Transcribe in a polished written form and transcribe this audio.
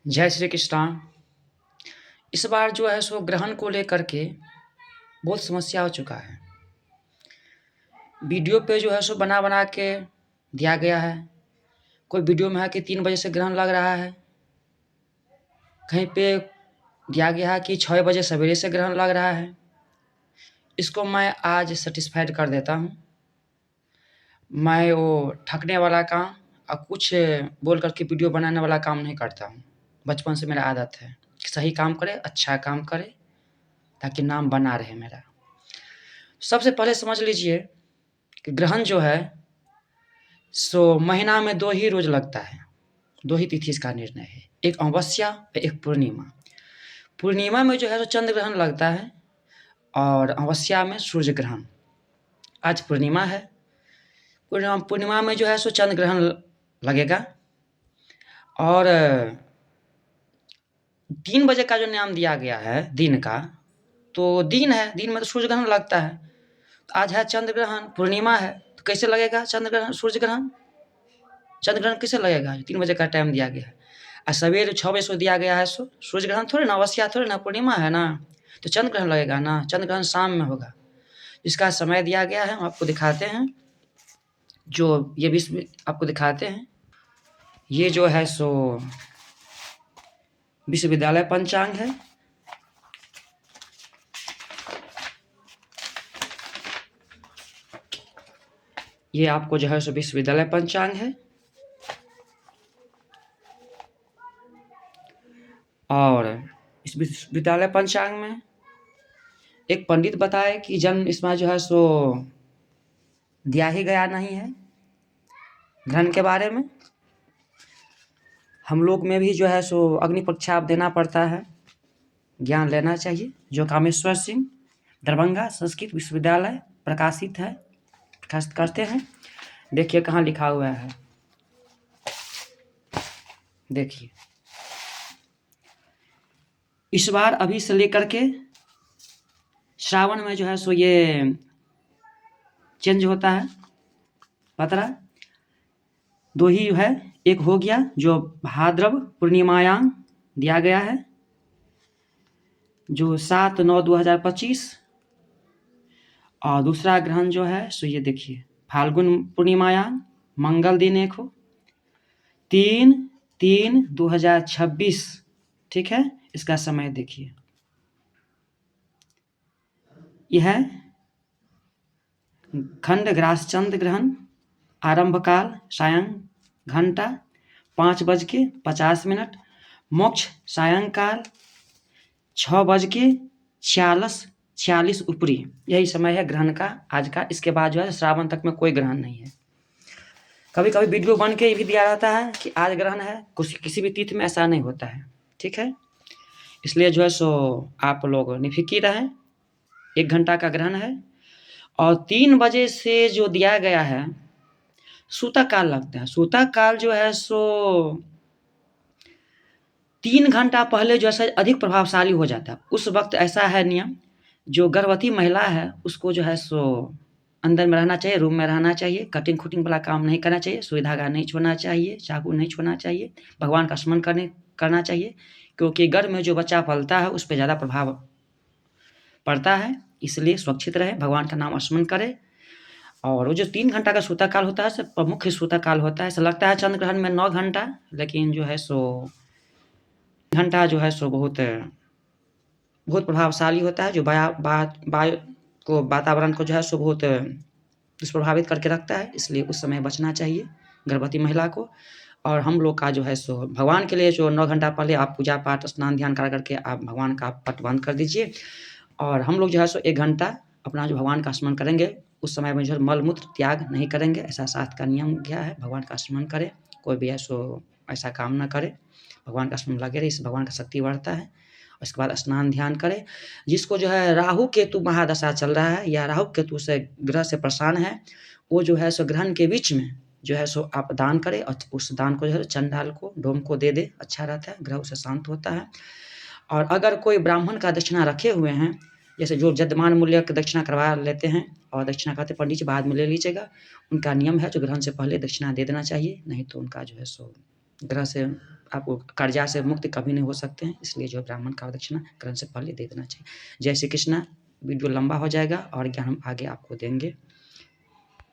जय श्री कृष्णा। इस बार जो है सो ग्रहण को लेकर के बहुत समस्या हो चुका है। वीडियो पे जो है सो बना के दिया गया है। कोई वीडियो में है कि 3 बजे से ग्रहण लग रहा है, कहीं पे दिया गया है कि 6 बजे सवेरे से ग्रहण लग रहा है। इसको मैं आज सैटिस्फाइड कर देता हूँ। मैं वो ठगने वाला काम और कुछ बोल कर के वीडियो बनाने वाला काम नहीं करता हूँ। बचपन से मेरा आदत है कि सही काम करे, अच्छा काम करे, ताकि नाम बना रहे मेरा। सबसे पहले समझ लीजिए कि ग्रहण जो है सो महीना में 2 ही रोज़ लगता है, 2 ही तिथि इसका निर्णय है, एक अमावस्या और एक पूर्णिमा। पूर्णिमा में जो है सो चंद्र ग्रहण लगता है और अमावस्या में सूर्य ग्रहण। आज पूर्णिमा है, पूर्णिमा में जो है सो चंद्र ग्रहण लगेगा और 3 बजे का जो नाम दिया गया है दिन का, तो दिन है, दिन में तो सूर्य ग्रहण लगता है। आज है चंद्र ग्रहण, पूर्णिमा है, तो कैसे लगेगा चंद्र ग्रहण सूर्य ग्रहण? चंद्र ग्रहण कैसे लगेगा? 3 बजे का टाइम दिया गया है और सवेरे 6 बजे से दिया गया है। सूर्य ग्रहण थोड़ी ना, अमावस्या थोड़ी ना, पूर्णिमा है ना, तो चंद्र ग्रहण लगेगा ना। चंद्र ग्रहण शाम में होगा। इसका समय दिया गया है, हम आपको दिखाते हैं। जो ये विश्व आपको दिखाते हैं, ये जो है सो विश्वविद्यालय पंचांग है। ये आपको जो है सो विश्वविद्यालय पंचांग है और इस विश्वविद्यालय पंचांग में एक पंडित बताए कि जन्म इसमें जो है सो दिया ही गया नहीं है। ग्रहण के बारे में हम लोग में भी जो है सो अग्नि परीक्षा देना पड़ता है, ज्ञान लेना चाहिए। जो कामेश्वर सिंह दरभंगा संस्कृत विश्वविद्यालय प्रकाशित है, प्रकाशित करते हैं। देखिए कहाँ लिखा हुआ है, देखिए इस बार अभी से लेकर के श्रावण में जो है सो ये चेंज होता है पतरा। 2 ही है, एक हो गया जो भाद्रव पूर्णिमायां दिया गया है जो 7/9/2025 और दूसरा ग्रहण जो है सो ये देखिए फाल्गुन पूर्णिमायां मंगल दिन एक हो 3/3/2026। ठीक है, इसका समय देखिए, यह है खंड ग्रास चंद्र ग्रहण। आरंभ काल सायं घंटा 5:50। मोक्ष सायंकाल 6:46 ऊपरी। यही समय है ग्रहण का आज का। इसके बाद जो है श्रावण तक में कोई ग्रहण नहीं है। कभी कभी वीडियो बन के भी दिया जाता है कि आज ग्रहण है, किसी भी तिथि में ऐसा नहीं होता है। ठीक है, इसलिए जो है सो आप लोग निफिकी रहें। 1 घंटा का ग्रहण है और 3 बजे से जो दिया गया है सूतक काल लगता है। सूतक काल जो है सो 3 घंटा पहले जो है अधिक प्रभावशाली हो जाता है। उस वक्त ऐसा है नियम, जो गर्भवती महिला है उसको जो है सो अंदर में रहना चाहिए, रूम में रहना चाहिए, कटिंग खुटिंग वाला काम नहीं करना चाहिए, सुई धागा नहीं छूना चाहिए, चाकू नहीं छूना चाहिए, भगवान का स्मरण करना चाहिए, क्योंकि गर्भ में जो बच्चा पलता है उस पर ज़्यादा प्रभाव पड़ता है। इसलिए सुरक्षित रहे, भगवान का नाम स्मरण करें। और वो जो 3 घंटा का सूतक काल होता है सब प्रमुख सूतक काल होता है। ऐसा लगता है चंद्र ग्रहण में 9 घंटा, लेकिन जो है सो घंटा जो है सो बहुत प्रभावशाली होता है, जो वायु को, वातावरण को जो है सो बहुत दुष्प्रभावित करके रखता है। इसलिए उस समय बचना चाहिए गर्भवती महिला को। और हम लोग का जो है सो भगवान के लिए जो 9 घंटा पहले आप पूजा पाठ स्नान ध्यान करा करके आप भगवान का पट बंद कर दीजिए। और हम लोग जो है सो 1 घंटा अपना जो भगवान का स्मरण करेंगे। उस समय में जो है मल मूत्र त्याग नहीं करेंगे, ऐसा शास्त्र का नियम क्या है। भगवान का स्मरण करें, कोई भी है सो ऐसा काम ना करे, भगवान का स्मरण लगे रहे, इससे भगवान का शक्ति बढ़ता है। उसके बाद स्नान ध्यान करें। जिसको जो है राहु केतु महादशा चल रहा है या राहु केतु से ग्रह से परेशान है, वो जो है सो ग्रहण के बीच में जो है सो आप दान करें और उस दान को जो है चंडाल को, डोम को दे दे, अच्छा रहता है, ग्रह उससे शांत होता है। और अगर कोई ब्राह्मण का दक्षिणा रखे हुए हैं, जैसे जो जजमान मूल्य की दक्षिणा करवा लेते हैं और दक्षिणा कहते पंडित जी बाद में ले लीजिएगा, उनका नियम है जो ग्रहण से पहले दक्षिणा दे देना चाहिए, नहीं तो उनका जो है सो ग्रह से आप कर्जा से मुक्त कभी नहीं हो सकते हैं, इसलिए जो है ब्राह्मण का दक्षिणा ग्रहण से पहले दे देना चाहिए। जय श्री कृष्ण। वीडियो लंबा हो जाएगा और ज्ञान हम आगे आपको देंगे।